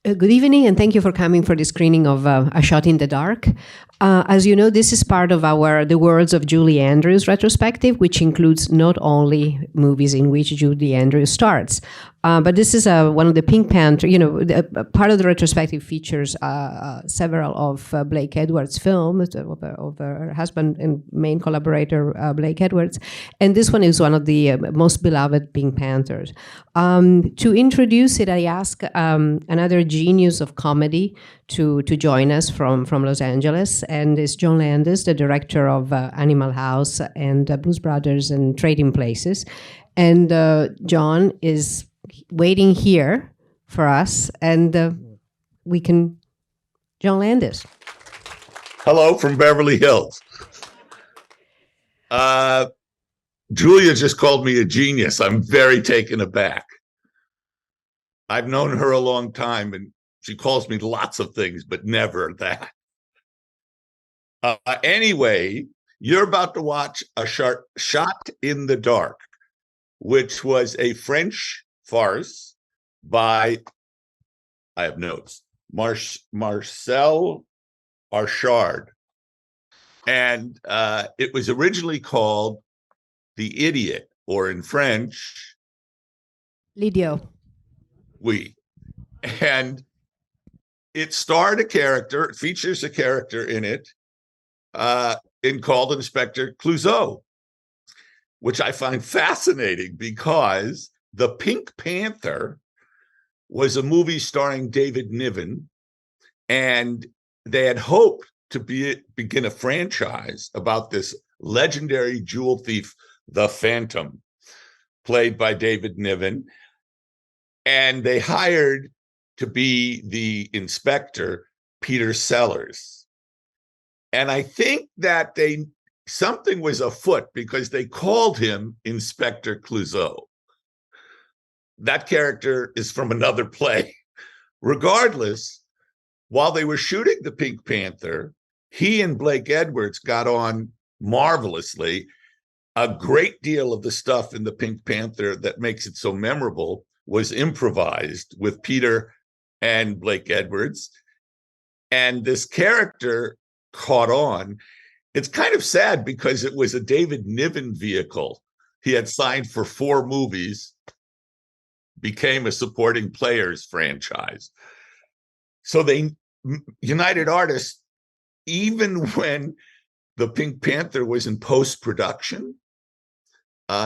Good evening, and thank you for coming for the screening of A Shot in the Dark. As you know, this is part of The Worlds of Julie Andrews retrospective, which includes not only movies in which Julie Andrews stars, but this is one of the Pink Panther, part of the retrospective features several of Blake Edwards' films, of her husband and main collaborator, Blake Edwards. And this one is one of the most beloved Pink Panthers. To introduce it, I ask another genius of comedy to join us from Los Angeles, and it's John Landis, the director of Animal House and Blues Brothers and Trading Places. And John is waiting here for us, and we can, John Landis. Hello from Beverly Hills. Giulia just called me a genius. I'm very taken aback. I've known her a long time, and she calls me lots of things, but never that. Anyway, you're about to watch A Shot in the Dark, which was a French farce by, I have notes, Marcel Archard. And it was originally called The Idiot, or in French, L'idiot. Oui. And it starred a character, it features a character in it, called Inspector Clouseau, which I find fascinating because The Pink Panther was a movie starring David Niven, and they had hoped to begin a franchise about this legendary jewel thief, the Phantom, played by David Niven. And they hired to be the inspector, Peter Sellers. And I think that something was afoot because they called him Inspector Clouseau. That character is from another play. Regardless, while they were shooting The Pink Panther, he and Blake Edwards got on marvelously. A great deal of the stuff in The Pink Panther that makes it so memorable was improvised with Peter and Blake Edwards. And this character caught on. It's kind of sad because it was a David Niven vehicle. He had signed for 4 movies, became a supporting players franchise. So they United Artists, even when The Pink Panther was in post-production,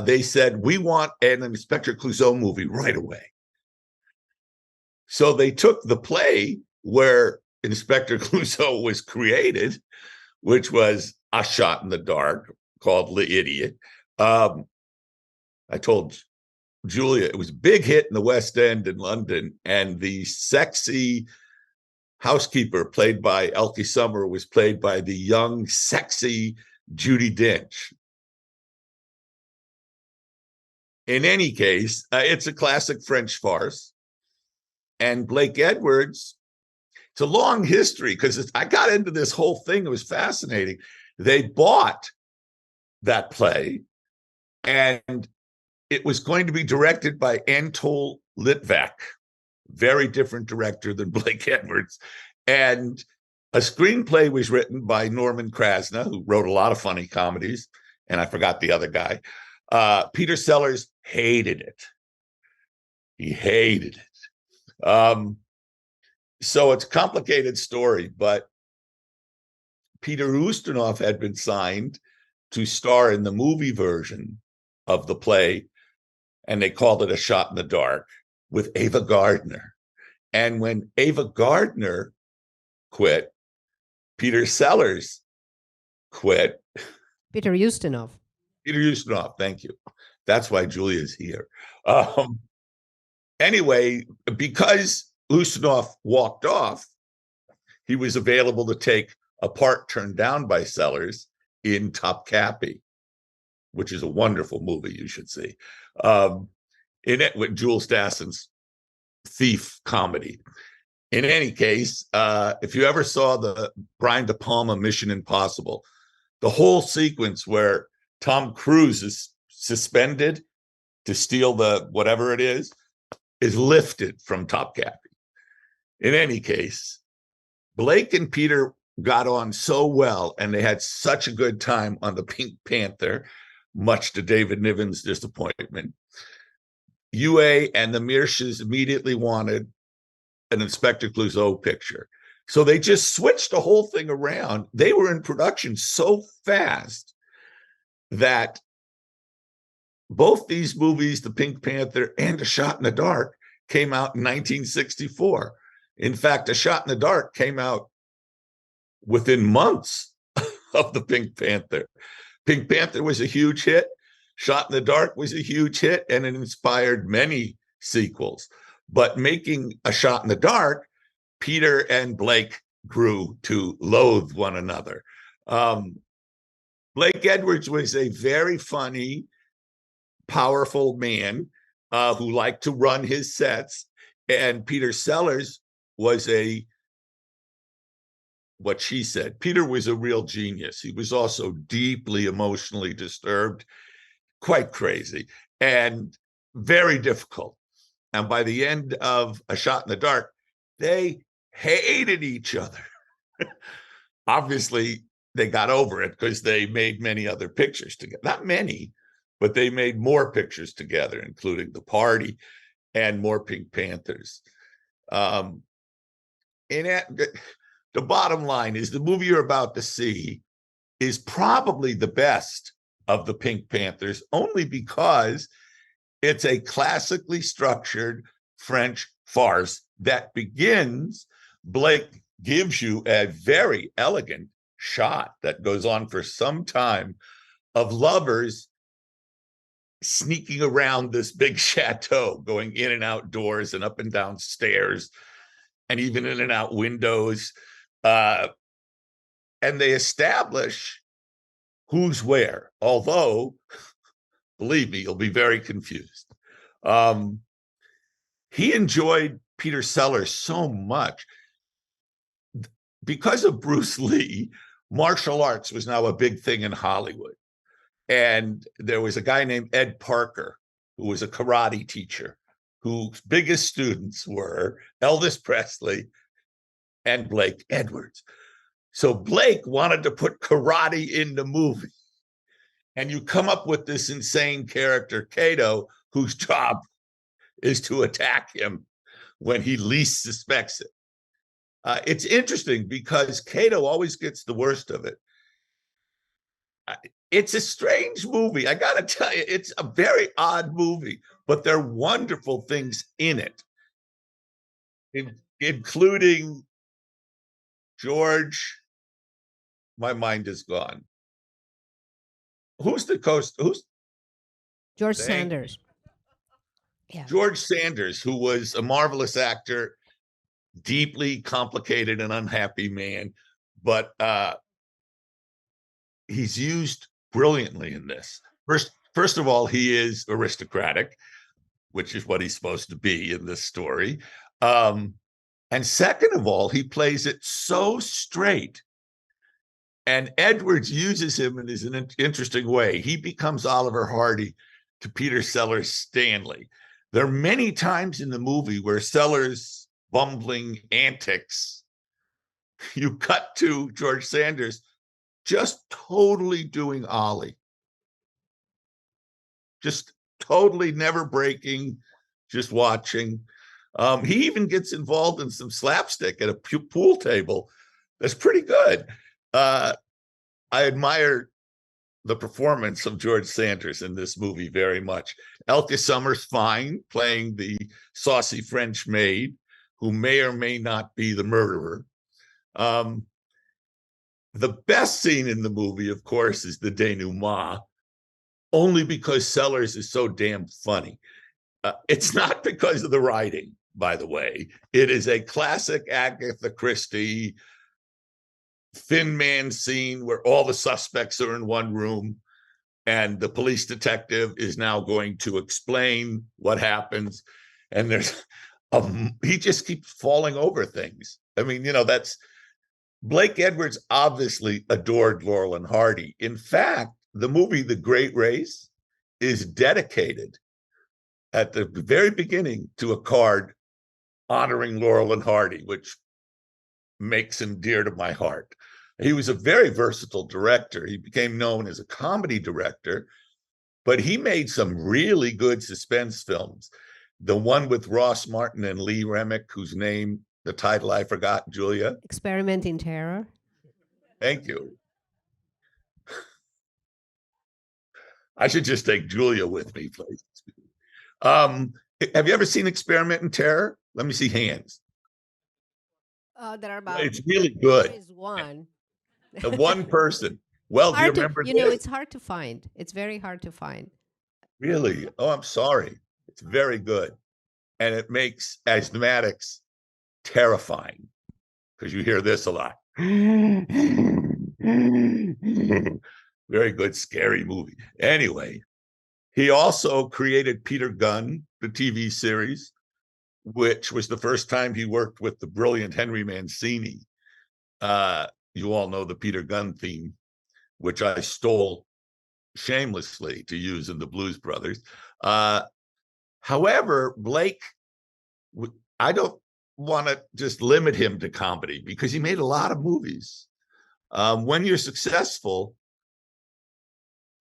they said, we want an Inspector Clouseau movie right away. So they took the play where Inspector Clouseau was created, which was A Shot in the Dark, called The Idiot. I told Giulia it was a big hit in the West End in London, and the sexy housekeeper played by Elke Summer was played by the young, sexy Judi Dench. In any case, it's a classic French farce. And Blake Edwards, it's a long history because I got into this whole thing. It was fascinating. They bought that play, and it was going to be directed by Anatole Litvak, very different director than Blake Edwards. And a screenplay was written by Norman Krasna, who wrote a lot of funny comedies, and I forgot the other guy. Peter Sellers hated it. He hated it. So it's a complicated story, but Peter Ustinov had been signed to star in the movie version of the play, and they called it A Shot in the Dark, with Ava Gardner. And when Ava Gardner quit, Peter Sellers quit. Peter Ustinov. Peter Ustinov, thank you. That's why Giulia's here. Anyway, because Ustinov walked off, he was available to take a part turned down by Sellers in Topkapi, which is a wonderful movie you should see. In it, with Jules Dassin's thief comedy. In any case, if you ever saw the Brian De Palma Mission Impossible, the whole sequence where Tom Cruise is suspended to steal the whatever it is lifted from Topkapi. In any case, Blake and Peter got on so well, and they had such a good time on the Pink Panther, much to David Niven's disappointment. UA and the Mearshes immediately wanted an Inspector Clouseau picture. So they just switched the whole thing around. They were in production so fast that both these movies, The Pink Panther and A Shot in the Dark, came out in 1964. In fact, A Shot in the Dark came out within months of The Pink Panther. Pink Panther was a huge hit. Shot in the Dark was a huge hit, and it inspired many sequels. But making A Shot in the Dark, Peter and Blake grew to loathe one another. Blake Edwards was a very funny, powerful man who liked to run his sets. And Peter Sellers was what she said, Peter was a real genius. He was also deeply emotionally disturbed, quite crazy, and very difficult. And by the end of A Shot in the Dark, they hated each other. Obviously, they got over it because they made many other pictures together. Not many, but they made more pictures together, including The Party and more Pink Panthers. The bottom line is the movie you're about to see is probably the best of the Pink Panthers, only because it's a classically structured French farce that begins. Blake gives you a very elegant shot that goes on for some time of lovers sneaking around this big chateau, going in and out doors and up and down stairs, and even in and out windows. And they establish who's where, although, believe me, you'll be very confused. He enjoyed Peter Sellers so much. Because of Bruce Lee, martial arts was now a big thing in Hollywood. And there was a guy named Ed Parker, who was a karate teacher, whose biggest students were Elvis Presley and Blake Edwards. So Blake wanted to put karate in the movie. And you come up with this insane character, Kato, whose job is to attack him when he least suspects it. It's interesting because Kato always gets the worst of it. It's a strange movie. I got to tell you, it's a very odd movie, but there are wonderful things in it, including George. My mind is gone. Who's George Sanders. Yeah. George Sanders, who was a marvelous actor, deeply complicated and unhappy man, but he's used brilliantly in this. First of all, he is aristocratic, which is what he's supposed to be in this story. And second of all, he plays it so straight. And Edwards uses him in an interesting way. He becomes Oliver Hardy to Peter Sellers' Stanley. There are many times in the movie where Sellers' bumbling antics, you cut to George Sanders just totally doing Ollie. Just totally never breaking, just watching. He even gets involved in some slapstick at a pool table. That's pretty good. I admire the performance of George Sanders in this movie very much. Elke Summers Fine playing the saucy French maid who may or may not be the murderer. The best scene in the movie, of course, is the denouement, only because Sellers is so damn funny. It's not because of the writing, by the way. It is a classic Agatha Christie Thin Man scene where all the suspects are in one room and the police detective is now going to explain what happens. And he just keeps falling over things. I mean, that's Blake Edwards obviously adored Laurel and Hardy. In fact, the movie The Great Race is dedicated at the very beginning to a card honoring Laurel and Hardy, which makes him dear to my heart. He was a very versatile director. He became known as a comedy director, but he made some really good suspense films. The one with Ross Martin and Lee Remick, whose name, the title I forgot, Giulia. Experiment in Terror. Thank you. I should just take Giulia with me, please. Have you ever seen Experiment in Terror? Let me see hands. There are about. It's really There good. is one. The one person. Well, do you Hard to, remember you know, this? it's hard to find. It's very hard to find. Really? Oh, I'm sorry. It's very good. And it makes asthmatics terrifying because you hear this a lot. Very good, scary movie. Anyway, he also created Peter Gunn, the TV series, which was the first time he worked with the brilliant Henry Mancini. You all know the Peter Gunn theme, which I stole shamelessly to use in the Blues Brothers. However, Blake, I don't want to just limit him to comedy because he made a lot of movies. When you're successful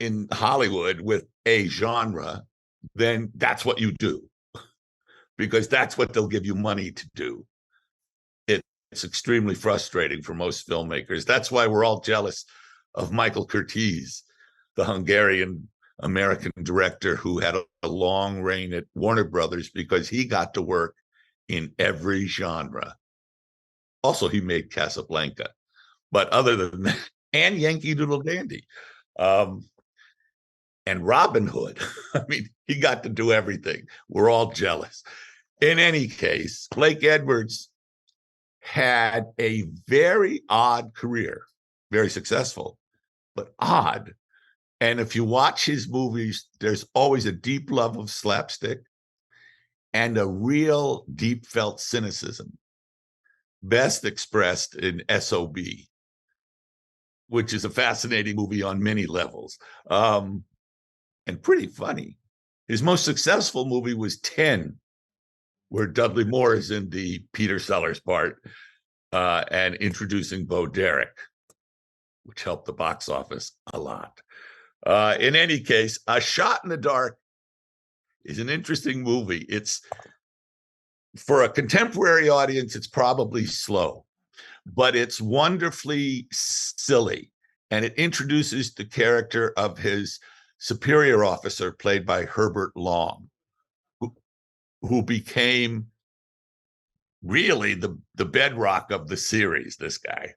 in Hollywood with a genre, then that's what you do because that's what they'll give you money to do. It's extremely frustrating for most filmmakers. That's why we're all jealous of Michael Curtiz, the Hungarian American director who had a long reign at Warner Brothers because he got to work in every genre. Also, he made Casablanca, but other than that, and Yankee Doodle Dandy, and Robin Hood. I mean, he got to do everything. We're all jealous. In any case, Blake Edwards had a very odd career, very successful, but odd. And if you watch his movies, there's always a deep love of slapstick and a real deep felt cynicism, best expressed in S.O.B., which is a fascinating movie on many levels, and pretty funny. His most successful movie was 10, where Dudley Moore is in the Peter Sellers part and introducing Bo Derek, which helped the box office a lot. In any case, A Shot in the Dark is an interesting movie. It's, for a contemporary audience, it's probably slow, but it's wonderfully silly. And it introduces the character of his superior officer, played by Herbert Long, who became really the bedrock of the series, this guy.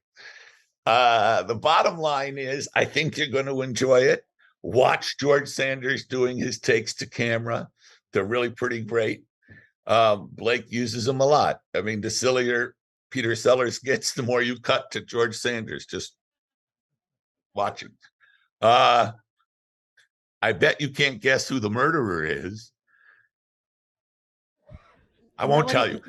The bottom line is, I think you're going to enjoy it. Watch George Sanders doing his takes to camera. They're really pretty great. Blake uses them a lot. I mean, the sillier Peter Sellers gets, the more you cut to George Sanders. Just watch it. I bet you can't guess who the murderer is. I won't tell you.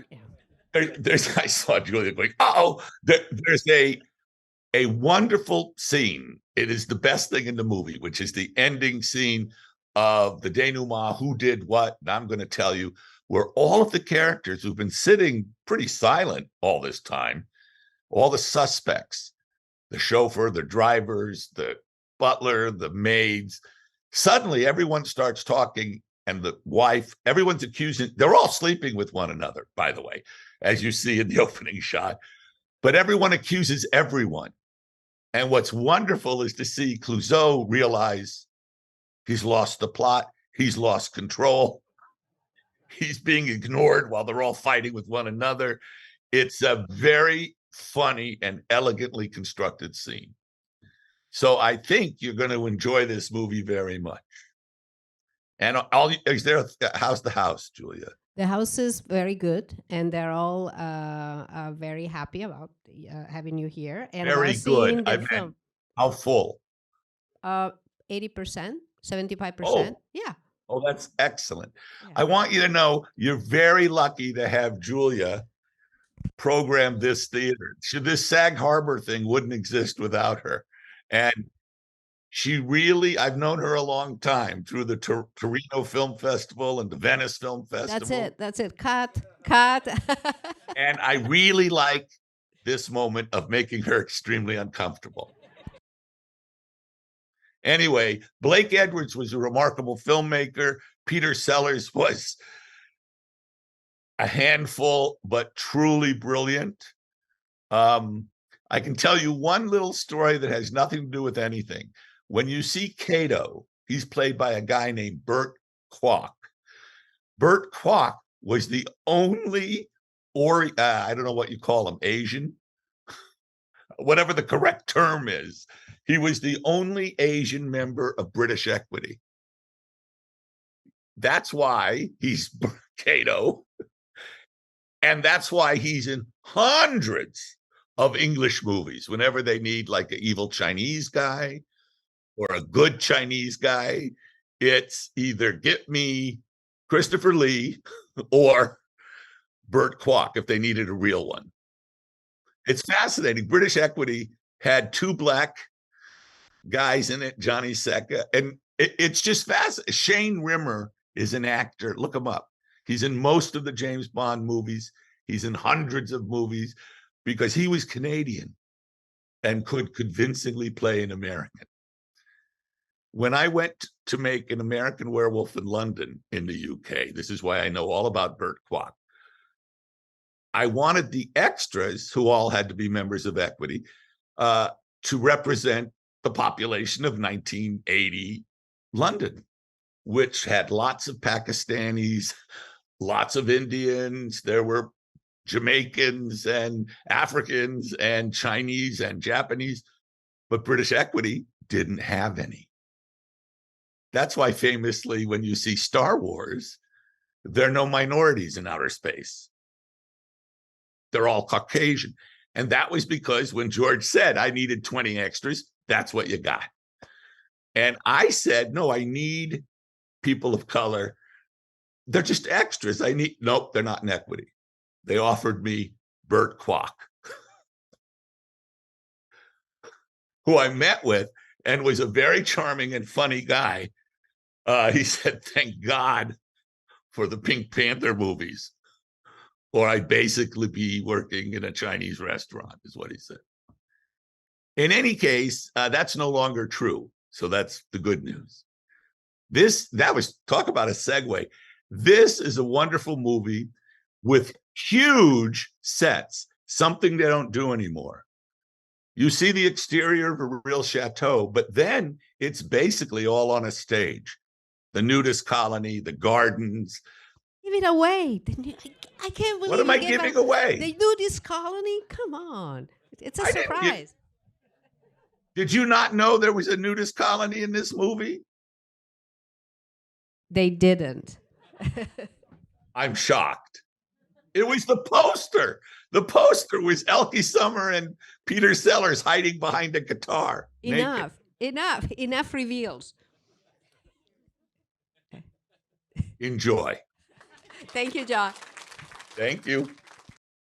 There's I saw Giulia going, oh, there's a wonderful scene. It is the best thing in the movie, which is the ending scene of the denouement, who did what, and I'm going to tell you, where all of the characters who've been sitting pretty silent all this time, all the suspects, the chauffeur, the drivers, the butler, the maids, suddenly everyone starts talking, and the wife, everyone's accusing, they're all sleeping with one another, by the way, as you see in the opening shot, but everyone accuses everyone. And what's wonderful is to see Clouseau realize he's lost the plot, he's lost control, he's being ignored while they're all fighting with one another. It's a very funny and elegantly constructed scene. So I think you're going to enjoy this movie very much. And how's the house, Giulia? The house is very good, and they're all very happy about having you here. And Very about good. seeing I the meant, film. how full? 80%, 75%. Oh, Yeah. oh, that's excellent. Yeah. I want you to know you're very lucky to have Giulia program this theater. This Sag Harbor thing wouldn't exist without her. And She really, I've known her a long time through the Torino Film Festival and the Venice Film Festival. That's it. That's it. Cut. And I really like this moment of making her extremely uncomfortable. Anyway, Blake Edwards was a remarkable filmmaker. Peter Sellers was a handful, but truly brilliant. I can tell you one little story that has nothing to do with anything. When you see Cato, he's played by a guy named Bert Kwok. Bert Kwok was the only, or I don't know what you call him, Asian, whatever the correct term is. He was the only Asian member of British Equity. That's why he's Cato. And that's why he's in hundreds of English movies. Whenever they need like an evil Chinese guy or a good Chinese guy, it's either get me Christopher Lee or Bert Kwok if they needed a real one. It's fascinating. British Equity had 2 black guys in it, Johnny Secca, and it's just fascinating. Shane Rimmer is an actor. Look him up. He's in most of the James Bond movies. He's in hundreds of movies because he was Canadian and could convincingly play an American. When I went to make An American Werewolf in London in the UK, this is why I know all about Bert Kwok. I wanted the extras, who all had to be members of Equity, to represent the population of 1980 London, which had lots of Pakistanis, lots of Indians. There were Jamaicans and Africans and Chinese and Japanese, but British Equity didn't have any. That's why famously, when you see Star Wars, there are no minorities in outer space. They're all Caucasian. And that was because when George said, I needed 20 extras, that's what you got. And I said, no, I need people of color. They're just extras. Nope, they're not in Equity. They offered me Bert Kwok, who I met with and was a very charming and funny guy. He said, thank God for the Pink Panther movies, or I'd basically be working in a Chinese restaurant, is what he said. In any case, that's no longer true. So that's the good news. Talk about a segue. This is a wonderful movie with huge sets, something they don't do anymore. You see the exterior of a real chateau, but then it's basically all on a stage. The nudist colony, the gardens. Give it away. I can't believe What am I giving away? The nudist colony? Come on. It's a surprise. Did you not know there was a nudist colony in this movie? They didn't. I'm shocked. It was the poster. The poster was Elke Summer and Peter Sellers hiding behind a guitar. Enough reveals. Enjoy. Thank you, John. Thank you.